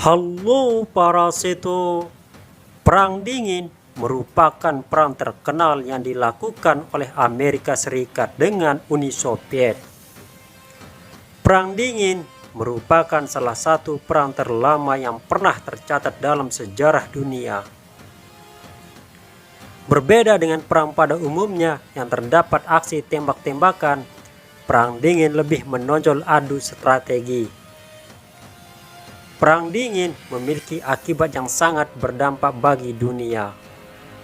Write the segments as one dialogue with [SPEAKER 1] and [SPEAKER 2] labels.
[SPEAKER 1] Halo para seto, Perang Dingin merupakan perang terkenal yang dilakukan oleh Amerika Serikat dengan Uni Soviet. Perang Dingin merupakan salah satu perang terlama yang pernah tercatat dalam sejarah dunia. Berbeda dengan perang pada umumnya yang terdapat aksi tembak-tembakan, Perang Dingin lebih menonjol adu strategi. Perang Dingin memiliki akibat yang sangat berdampak bagi dunia,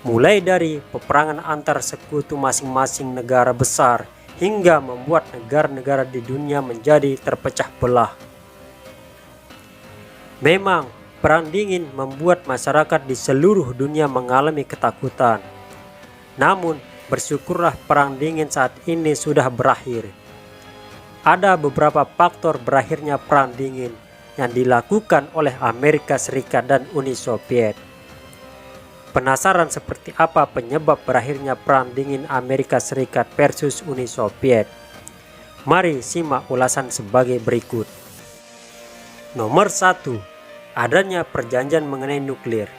[SPEAKER 1] mulai dari peperangan antar sekutu masing-masing negara besar hingga membuat negara-negara di dunia menjadi terpecah belah. Memang, Perang Dingin membuat masyarakat di seluruh dunia mengalami ketakutan. Namun, bersyukurlah Perang Dingin saat ini sudah berakhir. Ada beberapa faktor berakhirnya Perang Dingin yang dilakukan oleh Amerika Serikat dan Uni Soviet. Penasaran seperti apa penyebab berakhirnya Perang Dingin Amerika Serikat versus Uni Soviet? Mari simak ulasan sebagai berikut. Nomor 1. Adanya perjanjian mengenai nuklir.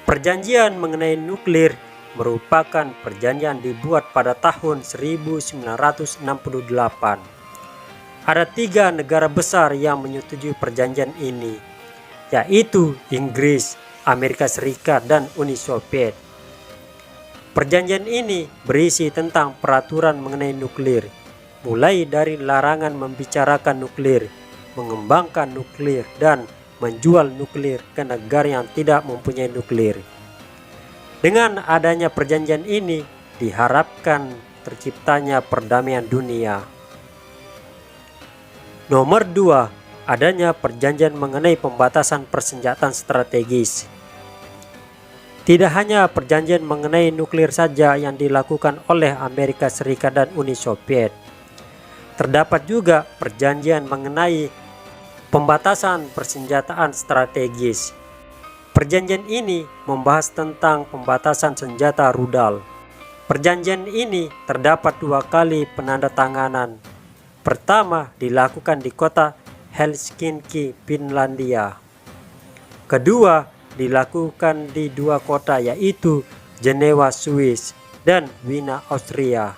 [SPEAKER 1] Perjanjian mengenai nuklir merupakan perjanjian dibuat pada tahun 1968. Ada 3 negara besar yang menyetujui perjanjian ini, yaitu Inggris, Amerika Serikat, dan Uni Soviet. Perjanjian ini berisi tentang peraturan mengenai nuklir, mulai dari larangan membicarakan nuklir, mengembangkan nuklir, dan menjual nuklir ke negara yang tidak mempunyai nuklir. Dengan adanya perjanjian ini, diharapkan terciptanya perdamaian dunia. Nomor 2. Adanya perjanjian mengenai pembatasan persenjataan strategis. Tidak hanya perjanjian mengenai nuklir saja yang dilakukan oleh Amerika Serikat dan Uni Soviet. Terdapat juga perjanjian mengenai pembatasan persenjataan strategis. Perjanjian ini membahas tentang pembatasan senjata rudal. Perjanjian ini terdapat 2 kali penandatanganan. Pertama dilakukan di kota Helsinki, Finlandia. Kedua dilakukan di 2 kota yaitu Jenewa, Swiss, dan Wina, Austria.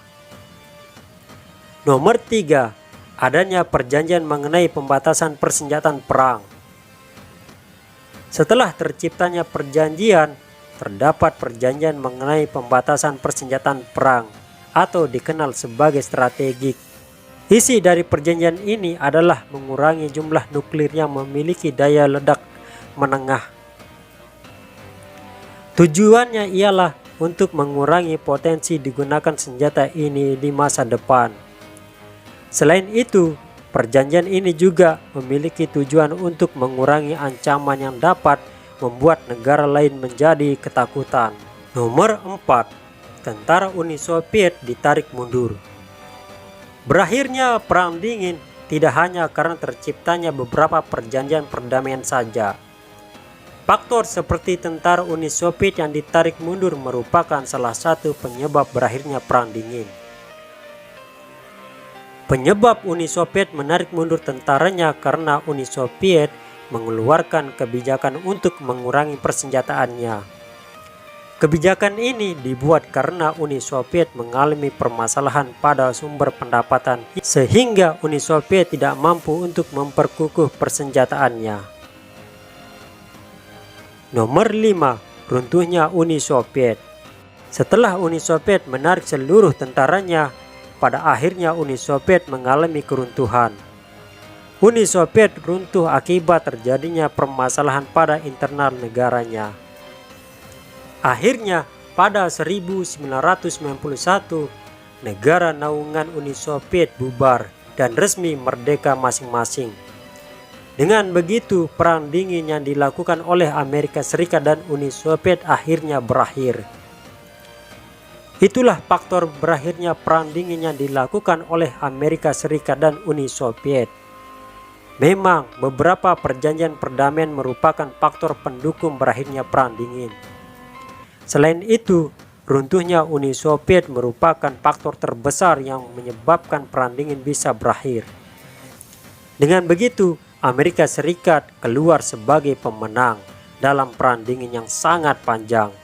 [SPEAKER 1] Nomor 3. Adanya perjanjian mengenai pembatasan persenjataan perang. Setelah terciptanya perjanjian, terdapat perjanjian mengenai pembatasan persenjataan perang atau dikenal sebagai strategik. Isi dari perjanjian ini adalah mengurangi jumlah nuklir yang memiliki daya ledak menengah. Tujuannya ialah untuk mengurangi potensi digunakan senjata ini di masa depan. Selain itu, perjanjian ini juga memiliki tujuan untuk mengurangi ancaman yang dapat membuat negara lain menjadi ketakutan. Nomor 4. Tentara Uni Soviet ditarik mundur. Berakhirnya Perang Dingin tidak hanya karena terciptanya beberapa perjanjian perdamaian saja. Faktor seperti tentara Uni Soviet yang ditarik mundur merupakan salah satu penyebab berakhirnya Perang Dingin. Penyebab Uni Soviet menarik mundur tentaranya karena Uni Soviet mengeluarkan kebijakan untuk mengurangi persenjataannya. Kebijakan ini dibuat karena Uni Soviet mengalami permasalahan pada sumber pendapatan sehingga Uni Soviet tidak mampu untuk memperkukuh persenjataannya. Nomor 5. Runtuhnya Uni Soviet. Setelah Uni Soviet menarik seluruh tentaranya, pada akhirnya Uni Soviet mengalami keruntuhan. Uni Soviet runtuh akibat terjadinya permasalahan pada internal negaranya. Akhirnya pada 1991 negara naungan Uni Soviet bubar dan resmi merdeka masing-masing. Dengan begitu Perang Dingin yang dilakukan oleh Amerika Serikat dan Uni Soviet akhirnya berakhir. Itulah faktor berakhirnya Perang Dingin yang dilakukan oleh Amerika Serikat dan Uni Soviet. Memang beberapa perjanjian perdamaian merupakan faktor pendukung berakhirnya Perang Dingin. Selain itu, runtuhnya Uni Soviet merupakan faktor terbesar yang menyebabkan Perang Dingin bisa berakhir. Dengan begitu, Amerika Serikat keluar sebagai pemenang dalam perang dingin yang sangat panjang.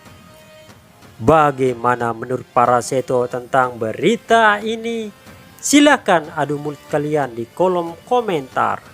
[SPEAKER 1] Bagaimana menurut para seto tentang berita ini? Silakan adu mulut kalian di kolom komentar.